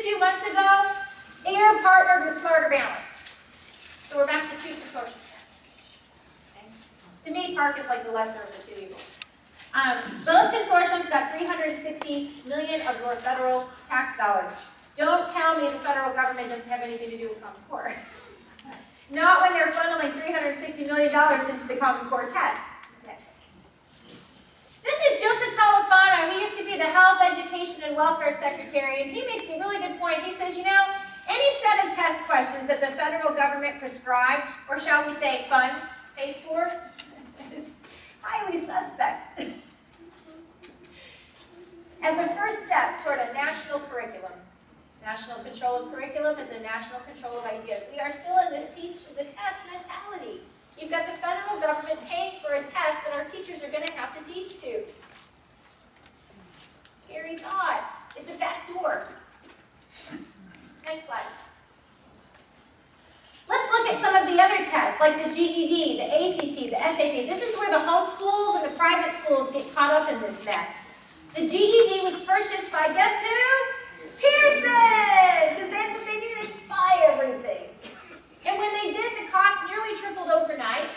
few months ago, AIR partnered with Smarter Balance. So we're back to 2 consortiums now. Okay. To me, PARC is like the lesser of the 2 evils. Both consortiums got $360 million of your federal tax dollars. Don't tell me the federal government doesn't have anything to do with Common Core. Not when they're funneling $360 million into the Common Core test. Okay. This is Joseph Califano. He used to be the Health, Education, and Welfare Secretary, and he makes a really good point. He says, you know, any set of test questions that the federal government prescribed, or shall we say funds, pays for, is highly suspect. As a first step toward a national curriculum, national control of curriculum is a national control of ideas. We are still in this teach to the test mentality. You've got the federal government paying for a test that our teachers are going to have to teach to. Scary thought. It's a back door. Next slide. Let's look at some of the other tests, like the GED, the ACT, the SAT. This is where the home schools and the private schools get caught up in this mess. The GED was purchased by, guess who? Pearson! Because that's what they do, they buy everything. And when they did, the cost nearly tripled overnight.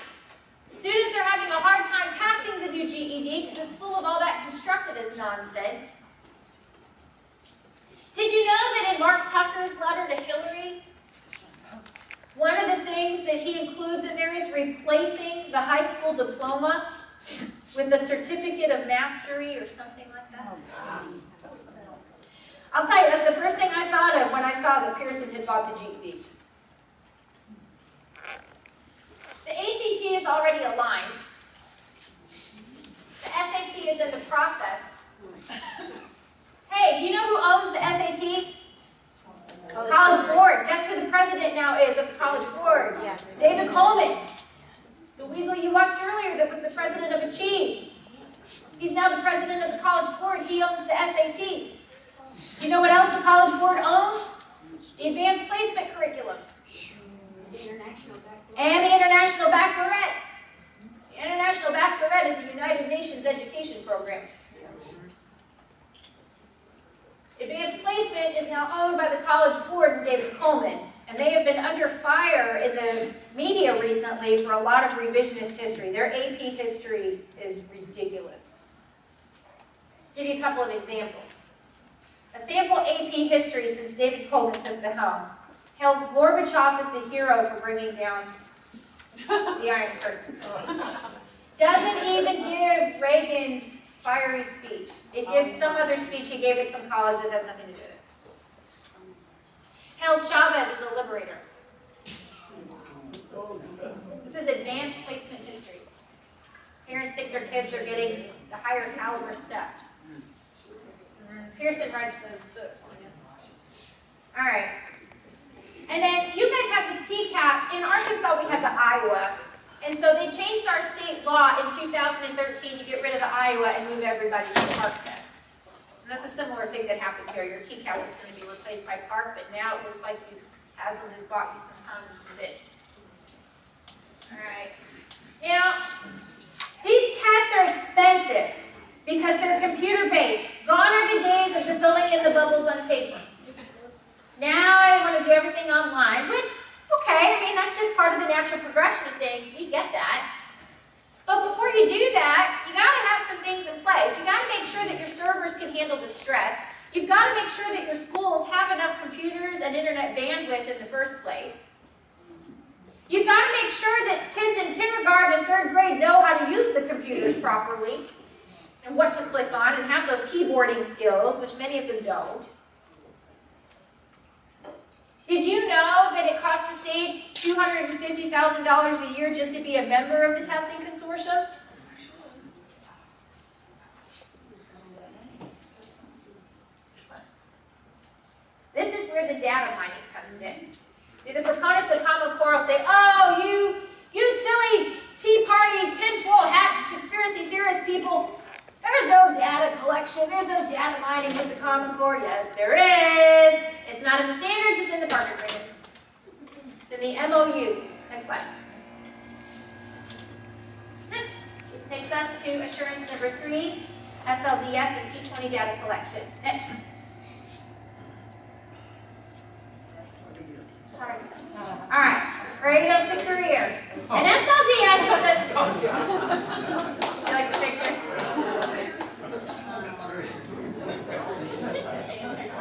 Students are having a hard time passing the new GED because it's full of all that constructivist nonsense. Did you know that in Mark Tucker's letter to Hillary, one of the things that he includes in there is replacing the high school diploma with a certificate of mastery or something like that? I'll tell you, that's the first thing I thought of when I saw that Pearson had bought the GED. The ACT is already aligned. The SAT is in the process. Hey, do you know who owns the SAT? College Board. Guess who the president now is of the College Board? Yes. David Coleman. The weasel you watched earlier that was the president of Achieve. He's now the president of the College Board. He owns the SAT. Do you know what else the College Board owns? The Advanced Placement Curriculum. And the International Baccalaureate. The International Baccalaureate is a United Nations education program. Advanced Placement is now owned by the College Board and David Coleman, and they have been under fire in the media recently for a lot of revisionist history. Their AP history is ridiculous. I'll give you a couple of examples. A sample AP history since David Coleman took the helm hails Gorbachev as the hero for bringing down the Iron Curtain. Doesn't even give Reagan's fiery speech. It gives some other speech he gave at some college that has nothing to do with it. Hails Chavez as a liberator. This is advanced placement history. Parents think their kids are getting the higher caliber stuff. Pearson writes those books. You know? All right. And then you guys have the TCAP. In Arkansas, we have the Iowa. And so they changed our state law in 2013 to get rid of the Iowa and move everybody to the PARC test. And that's a similar thing that happened here. Your TCAP was going to be replaced by PARC, but now it looks like Haslam has bought you some hummus of it. All right. Now, these tests are expensive because they're computer-based. Gone are the days of just filling in the bubbles on paper. Now I want to do everything online, which, okay, I mean, that's just part of the natural progression of things. We get that. But before you do that, you got to have some things in place. You got to make sure that your servers can handle the stress. You've got to make sure that your schools have enough computers and internet bandwidth in the first place. You've got to make sure that kids in kindergarten and third grade know how to use the computers properly and what to click on and have those keyboarding skills, which many of them don't. Did you know that it costs the states $250,000 a year just to be a member of the testing consortium? This is where the data mining comes in. See, the proponents of Common Core will say, oh, you silly Tea Party, tinfoil hat, conspiracy theorist people, there's no data collection, there's no data mining with the Common Core. Yes, there is. It's not in the standards, it's in the PARC agreement. It's in the MOU. Next slide. Next. This takes us to assurance number 3, SLDS and P20 data collection. Next. Sorry. All right, right up to career. And SLDS is the... You like the picture?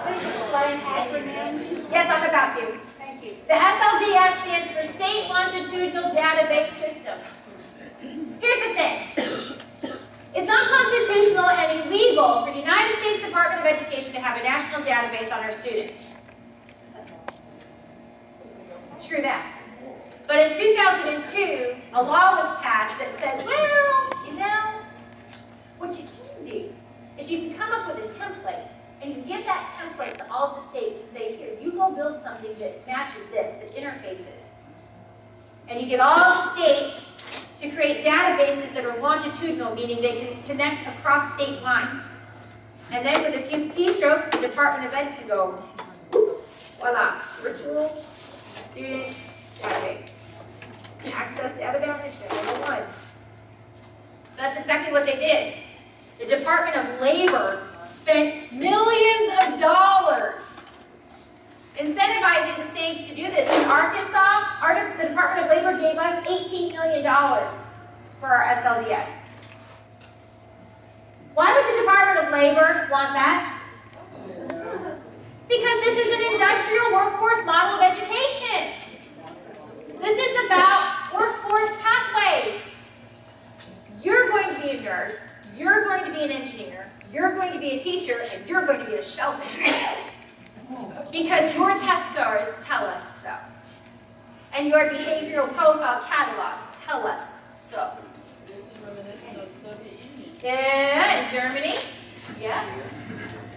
Please explain acronyms. Yes, I'm about to. Thank you. The SLDS stands for State Longitudinal Database System. Here's the thing. It's unconstitutional and illegal for the United States Department of Education to have a national database on our students. True that. But in 2002, a law was passed that said, well, you know, what you can do is you can come up with a template, and you give that template to all the states and say, here, you go build something that matches this, that interfaces. And you get all the states to create databases that are longitudinal, meaning they can connect across state lines. And then with a few keystrokes, the Department of Ed can go, voila, virtual student database. Access data management, number one. So that's exactly what they did. The Department of Labor spent millions of dollars incentivizing the states to do this. In Arkansas, the Department of Labor gave us $18 million for our SLDS. Why would the Department of Labor want that? Because this is an industrial workforce model of education. This is about workforce pathways. You're going to be a nurse, you're going to be an engineer, you're going to be a teacher, and you're going to be a shellfish. Because your test scores tell us so. And your behavioral profile catalogs tell us so. This is reminiscent of the Soviet Union. Yeah, in Germany. Yeah.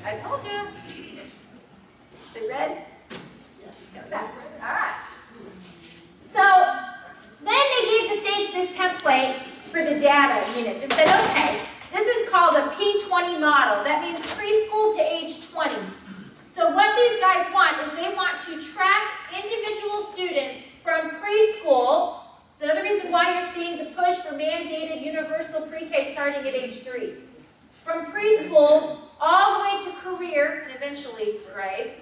I told you. The red? Go back. All right. So then they gave the states this template for the data units and said, okay, this is called a P20 model. That means preschool to age 20. So what these guys want is they want to track individual students from preschool. It's another reason why you're seeing the push for mandated universal pre-K starting at age 3. From preschool all the way to career and eventually grade,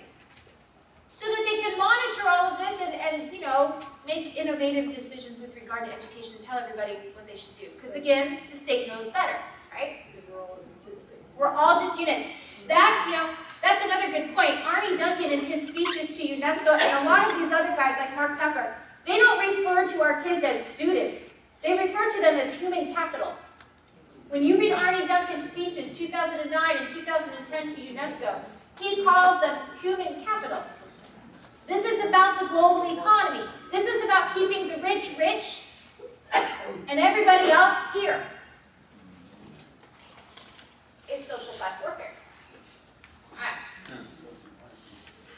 so that they can monitor all of this and you know, make innovative decisions with regard to education and tell everybody what they should do. Because again, the state knows better, right? Because we're all statistics. We're all just units. That, you know, that's another good point. Arnie Duncan in his speeches to UNESCO and a lot of these other guys like Mark Tucker, they don't refer to our kids as students. They refer to them as human capital. When you read Arnie Duncan's speeches 2009 and 2010 to UNESCO, he calls them human capital. This is about the global economy. This is about keeping the rich rich and everybody else here. It's social class warfare. All right.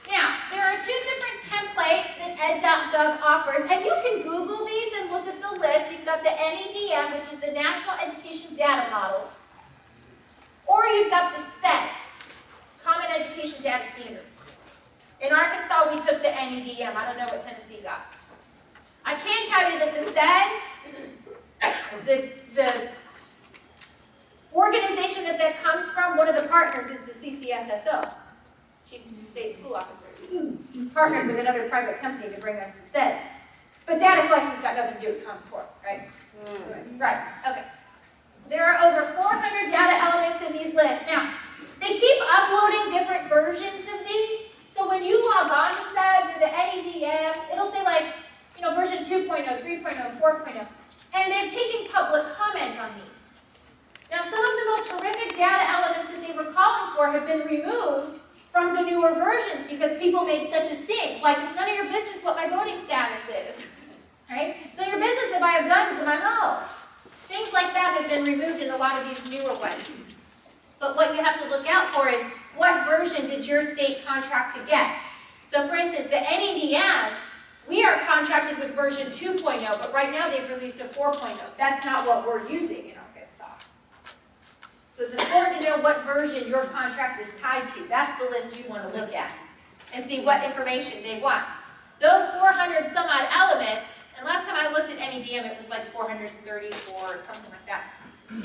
Now, there are 2 different templates that ed.gov offers, and you can Google these and look at the list. You've got the NEDM, which is the National Education Data Model, or you've got the SEDS, Common Education Data Standards. In Arkansas, we took the NEDM. I don't know what Tennessee got. I can tell you that the SEDS, the organization that comes from, one of the partners is the CCSSO, Chief of State School Officers, partnered with another private company to bring us the SEDS. But data collection's got nothing to do with Common Core, right? Right, okay. There are over 400 data elements in these lists. Now, they keep uploading different versions of these. So when you log on to SEDS or the NEDM, it'll say like, you know, version 2.0, 3.0, 4.0. And they've taken public comment on these. Now some of the most horrific data elements that they were calling for have been removed from the newer versions because people made such a stink. Like, it's none of your business what my voting status is. Right? It's none of your business if I have guns in my mouth. Things like that have been removed in a lot of these newer ones. But what you have to look out for is, what version did your state contract to get? So for instance, the NEDM, we are contracted with version 2.0, but right now they've released a 4.0. That's not what we're using in Arkansas. So it's important to know what version your contract is tied to. That's the list you want to look at and see what information they want. Those 400 some odd elements, and last time I looked at NEDM, it was like 434 or something like that.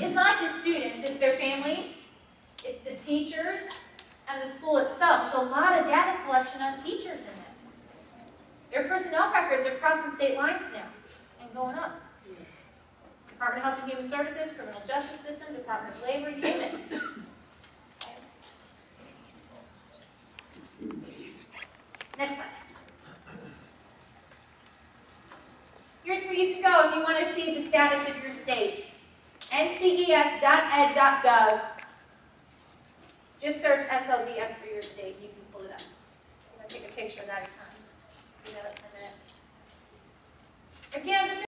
It's not just students, it's their families, it's the teachers, and the school itself. There's a lot of data collection on teachers in this. Their personnel records are crossing state lines now and going up. Department of Health and Human Services, Criminal Justice System, Department of Labor, you name it. Next slide. Here's where you can go if you want to see the status of your state. nces.ed.gov. Just search SLDS for your state and you can pull it up. I'm going to take a picture of that time. Do that for a minute. Again, this